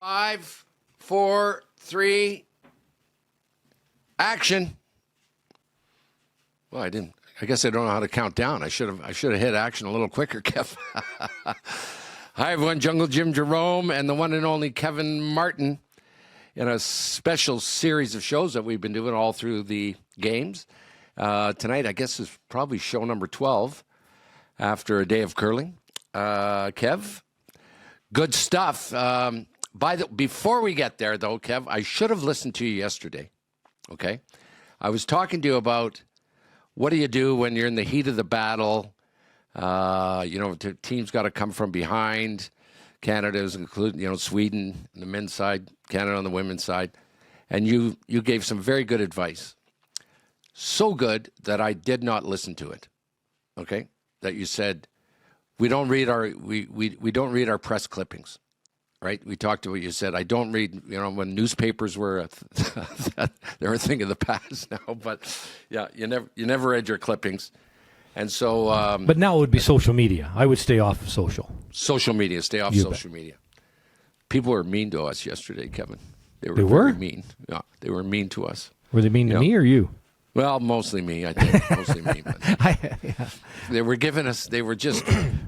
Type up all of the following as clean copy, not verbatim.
5, 4, 3, action. Well, I didn't. I guess I don't know how to count down. I should have hit action a little quicker, Kev. Hi, everyone. Jungle Jim Jerome and the one and only Kevin Martin in a special series of shows that we've been doing all through the games. Tonight, I guess, is probably show number 12 after a day of curling. Kev, good stuff. Before we get there, though, Kev, I should have listened to you yesterday, okay? I was talking to you about what do you do when you're in the heat of the battle. The team's got to come from behind. Canada is including, Sweden on the men's side, Canada on the women's side. And you gave some very good advice. So good that I did not listen to it, okay? That you said, we don't read our press clippings. Right, we talked to what you said. I don't read, when newspapers were they're a thing of the past now. But yeah, you never read your clippings, and so. But now it would be social media. I would stay off of social. Social media, stay off social media. People were mean to us yesterday, Kevin. They were very mean. Yeah, they were mean to us. Were they mean to me or you? Well, mostly me, I think. Mostly me. But they were they were just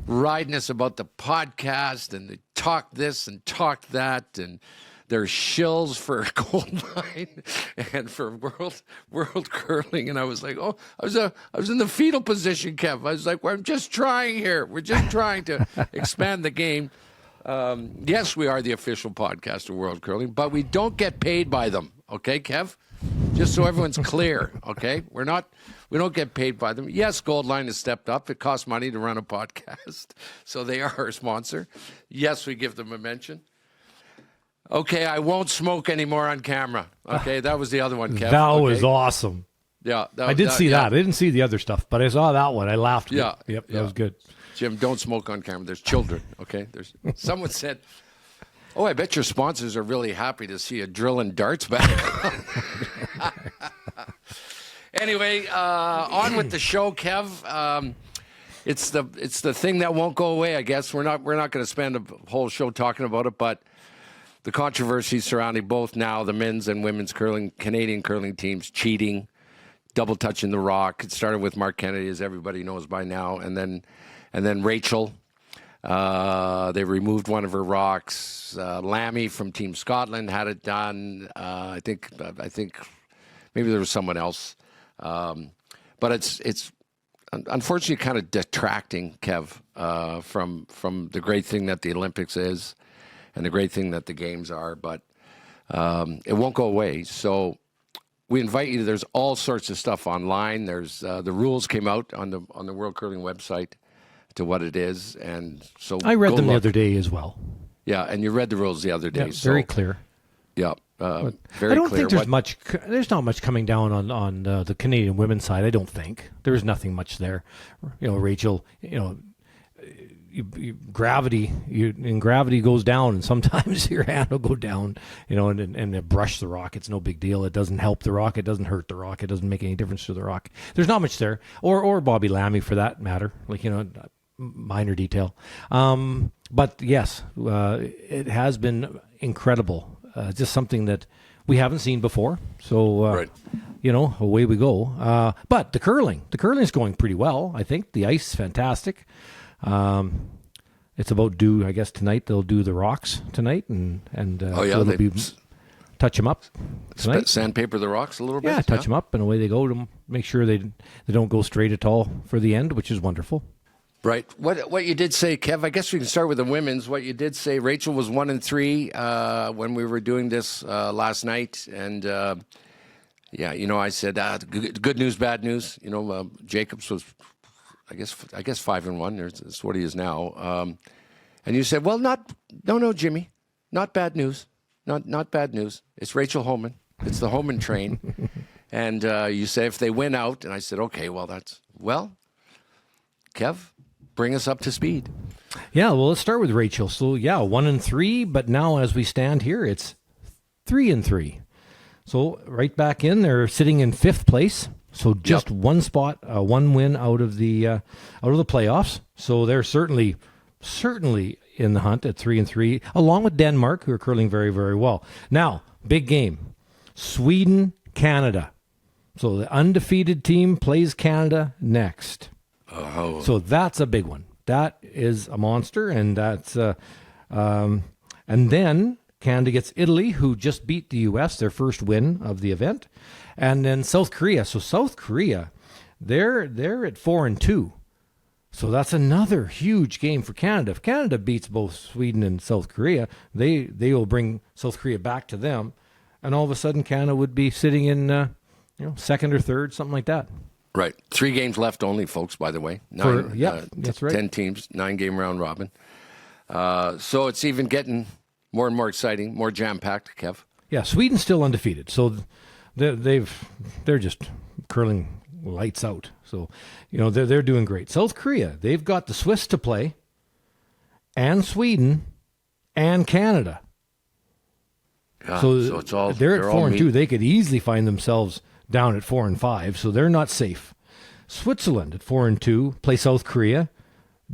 riding us about the podcast, and they talk this and talk that, and they're shills for Gold Line and for world curling. And I was like, I was in the fetal position, Kev. I was like, I'm just trying here. We're just trying to expand the game. Yes, we are the official podcast of World Curling, but we don't get paid by them. Okay, Kev? Just so everyone's clear, okay? We don't get paid by them. Yes, Gold Line has stepped up. It costs money to run a podcast, so they are our sponsor. Yes, we give them a mention. Okay, I won't smoke anymore on camera. Okay, that was the other one, Kev. That was awesome. Yeah. I did see that. I didn't see the other stuff, but I saw that one. I laughed. Yeah. Yep, that was good. Jim, don't smoke on camera. There's children, okay? Someone said, I bet your sponsors are really happy to see a drilling darts back. Anyway, on with the show, Kev. It's the thing that won't go away, I guess. We're not going to spend a whole show talking about it, but the controversy surrounding both now the men's and women's Canadian curling teams cheating, double touching the rock. It started with Mark Kennedy, as everybody knows by now, and then Rachel. They removed one of her rocks. Lammy from Team Scotland had it done. I think maybe there was someone else. But it's unfortunately kind of detracting, Kev, from the great thing that the Olympics is and the great thing that the games are. But it won't go away. So we invite you. There's all sorts of stuff online. There's the rules came out on the World Curling website to what it is, and so I read them the other day as well. Yeah, and you read the rules the other day. Yeah, very clear. Yeah, very clear. I don't think there's not much coming down on the Canadian women's side. I don't think there's nothing much there. Rachel, gravity goes down, and sometimes your hand will go down, and brush the rock. It's no big deal. It doesn't help the rock. It doesn't hurt the rock. It doesn't make any difference to the rock. There's not much there, or Bobby Lammy for that matter. Minor detail. But yes, it has been incredible. Just something that we haven't seen before. So, right. Away we go. But the curling is going pretty well. I think the ice is fantastic. It's about due, I guess, tonight. They'll do the rocks tonight, and they'll touch them up tonight. Sandpaper the rocks a little bit. Yeah, touch them up, and away they go to make sure they don't go straight at all for the end, which is wonderful. Right. What you did say, Kev, I guess we can start with the women's. What you did say, Rachel was 1-3 when we were doing this last night. And, I said, good news, bad news. Jacobs was, I guess 5-1. That's what he is now. And you said, well, no, Jimmy, not bad news. Not bad news. It's Rachel Homan. It's the Homan train. And you say if they win out. And I said, okay, Kev, bring us up to speed. Yeah, well, let's start with Rachel. So, 1-3, but now as we stand here, it's 3-3. So right back in, they're sitting in 5th place. So just one spot, one win out of the playoffs. So they're certainly certainly in the hunt at 3-3, along with Denmark, who are curling very, very well. Now, big game. Sweden, Canada. So the undefeated team plays Canada next. Oh. So that's a big one. That is a monster, and that's and then Canada gets Italy, who just beat the U.S., their first win of the event, and then South Korea. So South Korea, they're at 4-2. So that's another huge game for Canada. If Canada beats both Sweden and South Korea, they will bring South Korea back to them, and all of a sudden Canada would be sitting in second or third, something like that. Right. 3 games left only, folks, by the way. That's right. 10 teams, 9-game round robin. So it's even getting more and more exciting, more jam-packed, Kev. Yeah, Sweden's still undefeated. So they're just curling lights out. So, they're doing great. South Korea, they've got the Swiss to play, and Sweden, and Canada. Yeah, so it's all they're at 4-2. They could easily find themselves down at 4-5, so they're not safe. Switzerland at 4-2 play South Korea,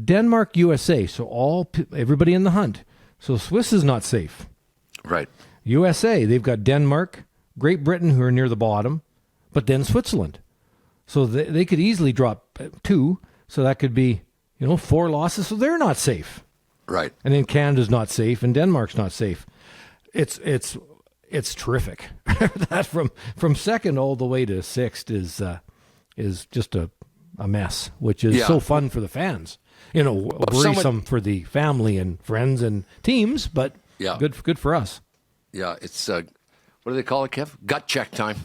Denmark, USA. So everybody in the hunt. So Swiss is not safe. Right. USA, they've got Denmark, Great Britain, who are near the bottom, but then Switzerland. So they could easily drop 2. So that could be 4 losses. So they're not safe. Right. And then Canada's not safe, and Denmark's not safe. It's terrific. That from second all the way to sixth is just a mess, which is so fun for the fans. Worrisome for the family and friends and teams, but good for us. Yeah, it's what do they call it, Kev? Gut check time,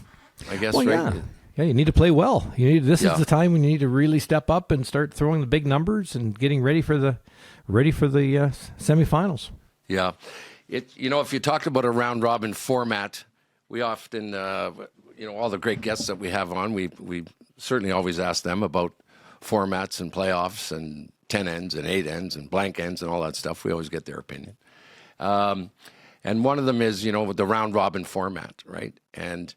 I guess. Well, right? Yeah, you need to play well. This is the time when you need to really step up and start throwing the big numbers and getting ready for the semifinals. Yeah. If you talked about a round robin format, we often, all the great guests that we have on, we certainly always ask them about formats and playoffs and 10 ends and 8 ends and blank ends and all that stuff. We always get their opinion. And one of them is, the round robin format, right? And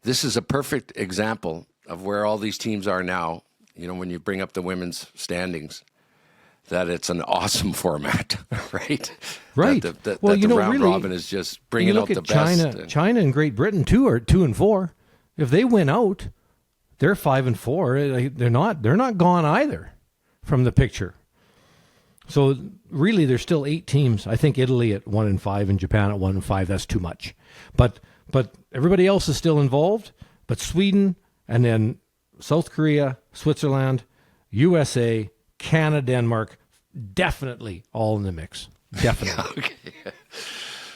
this is a perfect example of where all these teams are now, when you bring up the women's standings. That it's an awesome format, right? Right. That the round robin is just bringing out the best. China and Great Britain too are 2-4. If they win out, they're 5-4. They're not gone either from the picture. So really, there's still 8 teams. I think Italy at 1-5 and Japan at 1-5. That's too much. But everybody else is still involved. But Sweden and then South Korea, Switzerland, USA. Canada, Denmark, definitely all in the mix. Definitely. Okay.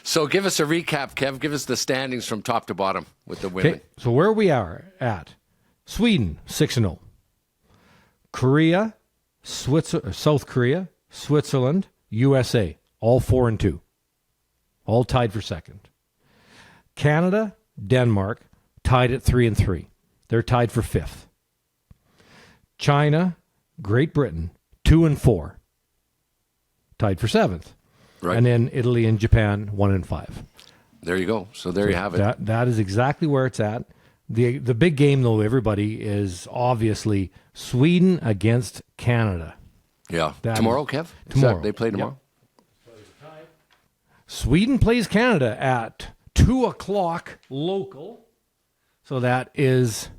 So give us a recap, Kev. Give us the standings from top to bottom with the women. Okay. So where we are at, Sweden, 6-0. Korea, South Korea, Switzerland, USA, all 4-2. All tied for second. Canada, Denmark, tied at 3-3. They're tied for fifth. China, Great Britain, 2-4, tied for seventh. Right. And then Italy and Japan, 1-5. There you go. So you have it. That is exactly where it's at. The big game, though, everybody, is obviously Sweden against Canada. Yeah. Tomorrow, Kev? Tomorrow. They play tomorrow? Yep. Sweden plays Canada at 2 o'clock local. So that is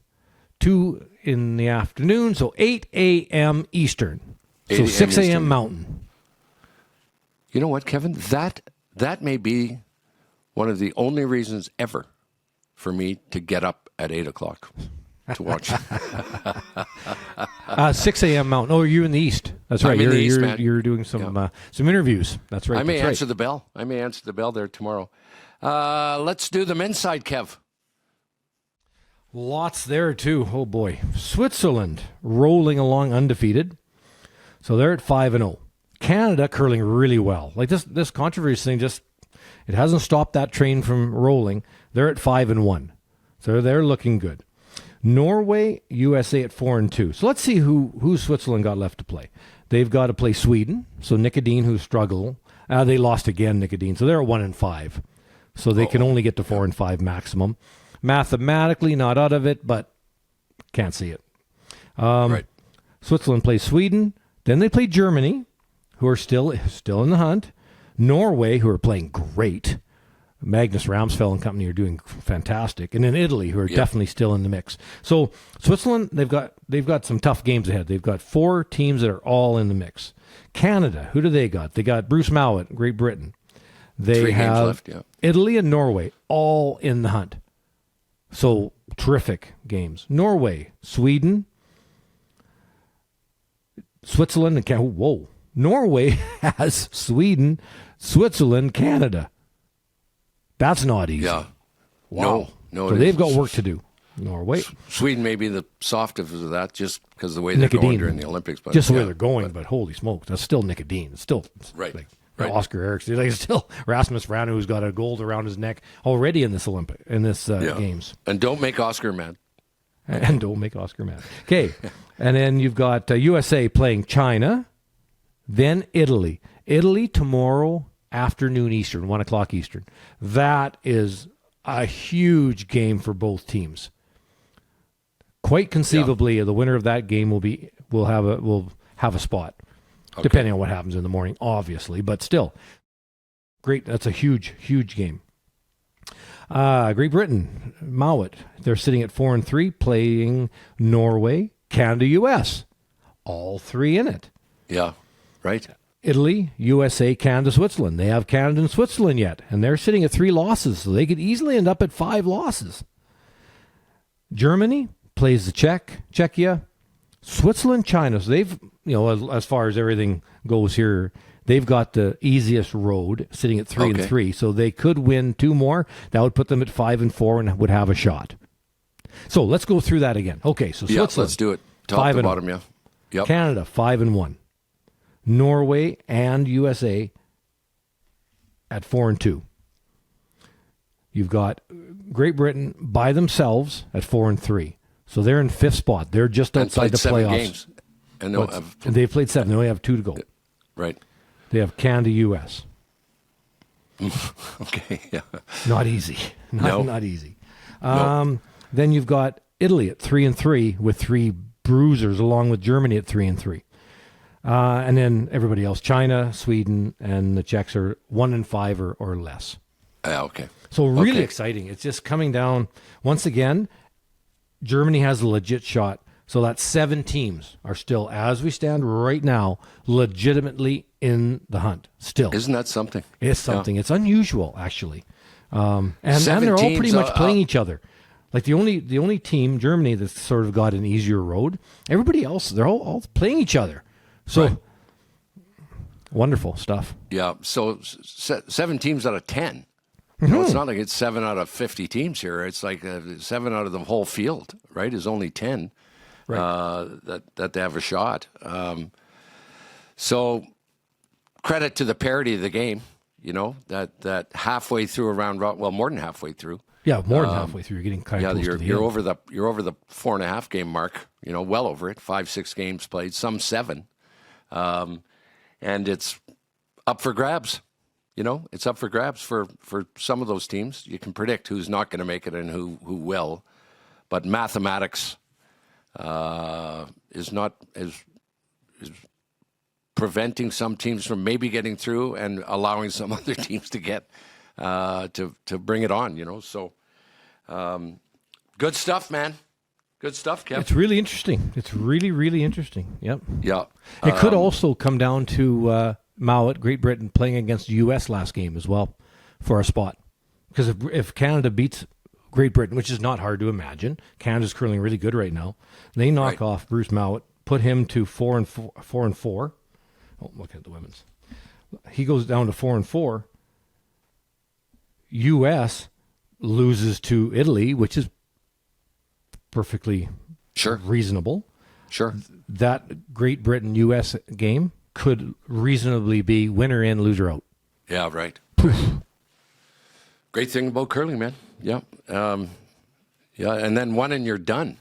2 in the afternoon, so 8 a.m. Eastern. So 6 a.m. Mountain. You know what, Kevin? That may be one of the only reasons ever for me to get up at 8 o'clock to watch. 6 a.m. Mountain. Oh, you're in the East. That's right. I'm in the East, man. You're doing some interviews. That's right. I may answer the bell. I may answer the bell there tomorrow. Let's do the men's side, Kev. Lots there, too. Oh, boy. Switzerland rolling along undefeated. So they're at 5-0. Canada curling really well. Like this controversy thing it hasn't stopped that train from rolling. They're at 5-1. So they're looking good. Norway, USA at 4-2. So let's see who Switzerland got left to play. They've got to play Sweden. So Nicodine, who struggled. They lost again, Nicodine. So they're at 1-5. So they can only get to 4-5 maximum. Mathematically, not out of it, but can't see it. Right. Switzerland plays Sweden. Then they play Germany, who are still in the hunt. Norway, who are playing great. Magnus Ramsfeld and company are doing fantastic, and then Italy, who are definitely still in the mix. So Switzerland, they've got some tough games ahead. They've got 4 teams that are all in the mix. Canada, who do they got? They got Bruce Mowat, Great Britain. They 3 have games left. Yeah. Italy and Norway all in the hunt. So terrific games. Norway, Sweden, Switzerland, and Canada. Whoa. Norway has Sweden, Switzerland, Canada. That's not easy. Yeah. Wow. No. So they've got work to do. Norway. Sweden may be the softest of that, just because of the way they're going during the Olympics. But just the way they're going, but holy smokes, that's still Nicodine. It's still right. Like Oscar Eriksson. Like still Rasmus Vrana, who's got a gold around his neck already in this games. And don't make Oscar mad. And don't make Oscar mad. Okay, and then you've got USA playing China, then Italy. Italy tomorrow afternoon Eastern, 1 o'clock Eastern. That is a huge game for both teams. Quite conceivably, the winner of that game will have a spot, depending on what happens in the morning, obviously. But still, great. That's a huge game. Great Britain, Mowat. They're sitting at 4-3, playing Norway, Canada, U.S. All 3 in it. Yeah, right. Italy, USA, Canada, Switzerland. They have Canada and Switzerland yet, and they're sitting at 3 losses, so they could easily end up at 5 losses. Germany plays the Czechia, Switzerland, China. So they've, as far as everything goes here, they've got the easiest road, sitting at 3-3. So they could win 2 more. That would put them at 5-4 and would have a shot. So let's go through that again. Okay, so Switzerland. Let's do it. Top to bottom, yeah. Yep. Canada, 5-1. Norway and USA at 4-2. You've got Great Britain by themselves at 4-3. So they're in 5th spot. They're just outside the playoffs. Games. And they've played 7. They only have 2 to go. Right. They have Canada, US. Okay, yeah. Not easy. Not easy. No. Then you've got Italy at 3-3 with 3 bruisers, along with Germany at 3-3. And then everybody else, China, Sweden, and the Czechs are 1-5 or less. Okay. So really exciting. It's just coming down. Once again, Germany has a legit shot. So that's 7 teams are still, as we stand right now, legitimately in the hunt. Still. Isn't that something? It's something. Yeah. It's unusual, actually. And they're all pretty much playing each other. Like the only team, Germany, that's sort of got an easier road. Everybody else, they're all playing each other. So, wonderful stuff. Yeah, so 7 teams out of 10. It's not like it's 7 out of 50 teams here. It's like 7 out of the whole field, right, is only 10 that they have a shot. So credit to the parity of the game, that halfway through a round, well, more than halfway through. Yeah, more than halfway through. You're getting kind of close to the you're end. over the 4.5 game mark, well over it. 5-6 games played, some 7. And it's up for grabs. It's up for grabs for some of those teams. You can predict who's not going to make it and who will. But mathematics is preventing some teams from maybe getting through and allowing some other teams to get to bring it on. So good stuff, man. Good stuff, Kev. It's really interesting. It's really, really interesting. Yep. Yeah. It could also come down to Mowat, Great Britain, playing against the U.S. last game as well for a spot. Because if Canada beats Great Britain, which is not hard to imagine, Canada's curling really good right now. They knock off Bruce Mowat, put him to 4-4. Oh, look at the women's. He goes down to 4-4. U.S. loses to Italy, which is perfectly reasonable. Sure. That Great Britain-U.S. game could reasonably be winner in, loser out. Yeah, right. Great thing about curling, man. Yeah. And then one and you're done,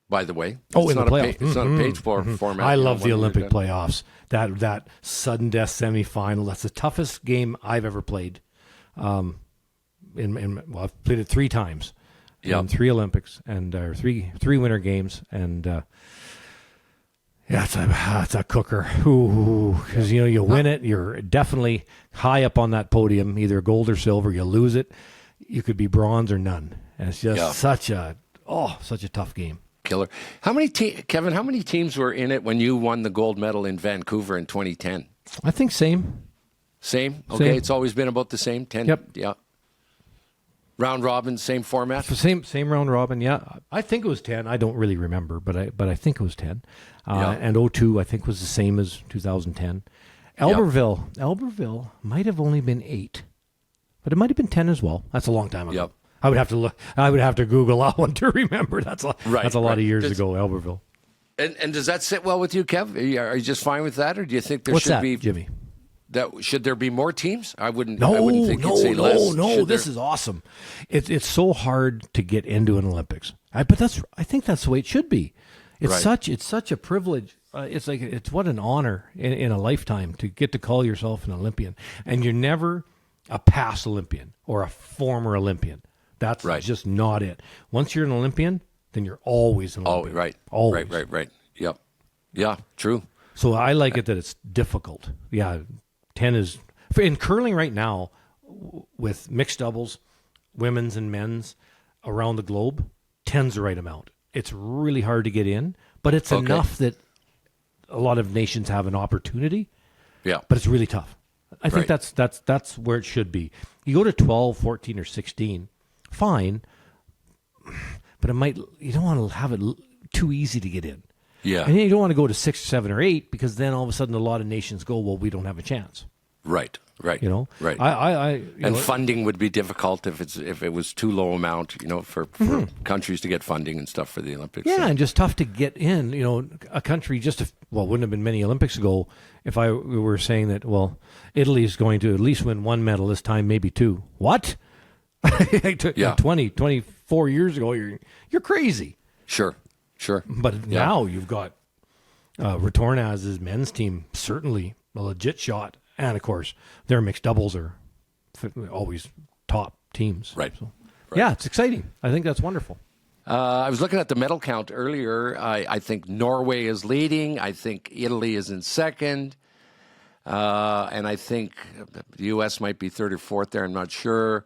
by the way. In the playoffs. It's not a page format. I love the Olympic playoffs. That sudden death semifinal, that's the toughest game I've ever played. I've played it 3 times. In 3 Olympics and 3 winter games, and Yeah, it's a cooker. Because you win it, you're definitely high up on that podium, either gold or silver. You lose it, you could be bronze or none, and it's just such a tough game. Killer. Kevin? How many teams were in it when you won the gold medal in Vancouver in 2010? I think same. Same. Okay, Same. it's always been about the same. 10. Yep. Yeah. Round robin, same format. Same round robin. Yeah, I think it was 10. I don't really remember, but I think it was 10. And 02, I think, was the same as 2010. Albertville might have only been 8, but it might have been 10 as well. That's a long time ago. Yep. I would have to look. I would have to Google that one to remember. That's a lot of years ago. Albertville. And does that sit well with you, Kev? Are you just fine with that, or do you think there What's should that, be Jimmy? Should there be more teams? I wouldn't think No. you'd say less. This is awesome. It's so hard to get into an Olympics. I think that's the way it should be. It's such a privilege. It's what an honor in a lifetime to get to call yourself an Olympian, and you're never a past Olympian or a former Olympian. That's just not it. Once you're an Olympian, then you're always an Olympian. Oh, right. Always. Right. Yep. Yeah, true. So I like it that it's difficult. Yeah, 10 is in curling right now with mixed doubles, women's and men's around the globe. 10's the right amount. It's really hard to get in, but it's enough that a lot of nations have an opportunity. Yeah, but it's really tough. I think that's where it should be. You go to 12, 14, or 16, fine, but you don't want to have it too easy to get in. Yeah, and then you don't want to go to 6, 7, or 8 because then all of a sudden a lot of nations go, well, we don't have a chance. Right. Right. And funding would be difficult if it was too low amount, for countries to get funding and stuff for the Olympics. Yeah, and just tough to get in. A country wouldn't have been many Olympics ago if we were saying that, well, Italy is going to at least win 1 medal this time, maybe 2. What? 24 years ago, you're crazy. Sure. But now you've got Retornaz's men's team, certainly a legit shot. And, of course, their mixed doubles are always top teams. Right. So, yeah, it's exciting. I think that's wonderful. I was looking at the medal count earlier. I think Norway is leading. I think Italy is in second. And I think the U.S. might be third or fourth there. I'm not sure.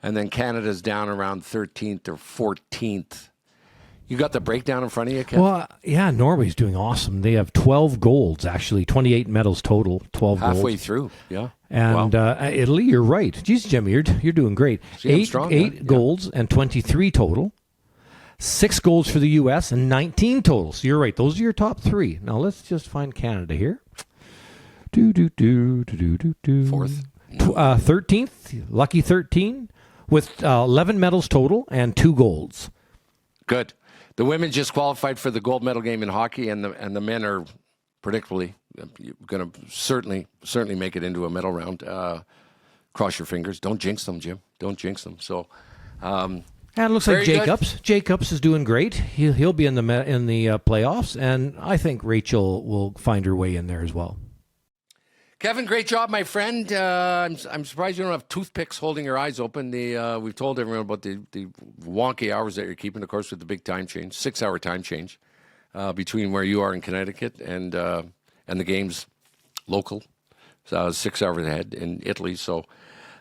And then Canada's down around 13th or 14th. You got the breakdown in front of you, Ken? Well, yeah, Norway's doing awesome. They have 12 golds, actually, 28 medals total, 12 golds. Halfway through, yeah. And Italy, you're right. Jeez, Jimmy, you're doing great. See, eight golds and 23 total. 6 golds for the U.S. and 19 total. So you're right. Those are your top 3. Now let's just find Canada here. Fourth. 13th, lucky 13, with 11 medals total and 2 golds. Good. The women just qualified for the gold medal game in hockey, and the men are predictably going to certainly make it into a medal round. Cross your fingers. Don't jinx them, Jim. Don't jinx them. So, and it looks like Jacobs. Good. Jacobs is doing great. He'll be in the playoffs, and I think Rachel will find her way in there as well. Kevin, great job, my friend. I'm surprised you don't have toothpicks holding your eyes open. We've told everyone about the wonky hours that you're keeping, of course, with the big time change, 6-hour time change between where you are in Connecticut and the games local, 6 hours ahead in Italy. So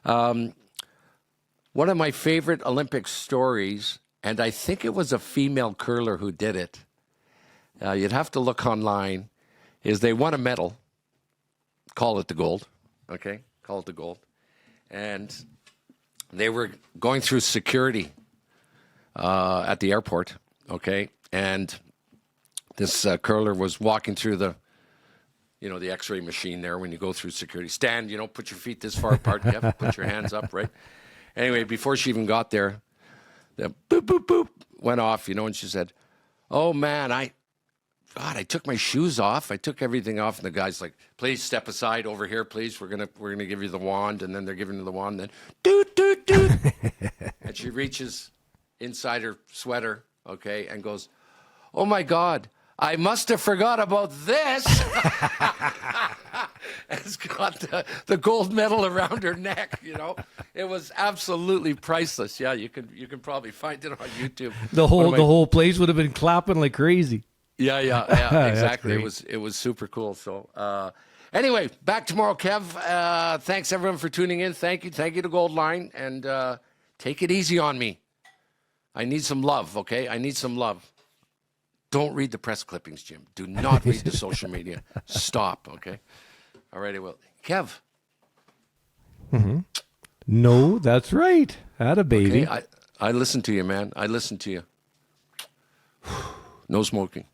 one of my favorite Olympic stories, and I think it was a female curler who did it, you'd have to look online, is they won a medal. Call it the gold, okay? Call it the gold. And they were going through security at the airport, okay? And this curler was walking through the X-ray machine there when you go through security. Stand, put your feet this far apart. Yep, put your hands up, right? Anyway, before she even got there, the boop, boop, boop went off, and she said, oh, man, I took my shoes off. I took everything off, and the guy's like, "Please step aside over here, please. We're gonna give you the wand." And then they're giving her the wand. And then doot doot doot, and she reaches inside her sweater, okay, and goes, "Oh my God, I must have forgot about this." It's got the gold medal around her neck. It was absolutely priceless. Yeah, you can probably find it on YouTube. The whole place would have been clapping like crazy. Yeah, exactly. It was super cool. So anyway, back tomorrow, Kev. Thanks everyone for tuning in. Thank you to Gold Line, and take it easy on me. I need some love, okay? I need some love. Don't read the press clippings, Jim. Do not read the social media. Stop, okay? All right, I will. Kev. Mm-hmm. No, that's right. Atta baby. Okay, I listen to you, man. I listen to you. No smoking.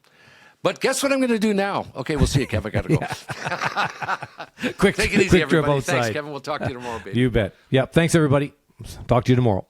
But guess what I'm going to do now? Okay, we'll see you, Kev. I got to go. Quick, take it easy, quick trip everybody. outside. Thanks, Kevin. We'll talk to you tomorrow, baby. You bet. Yep. Thanks, everybody. Talk to you tomorrow.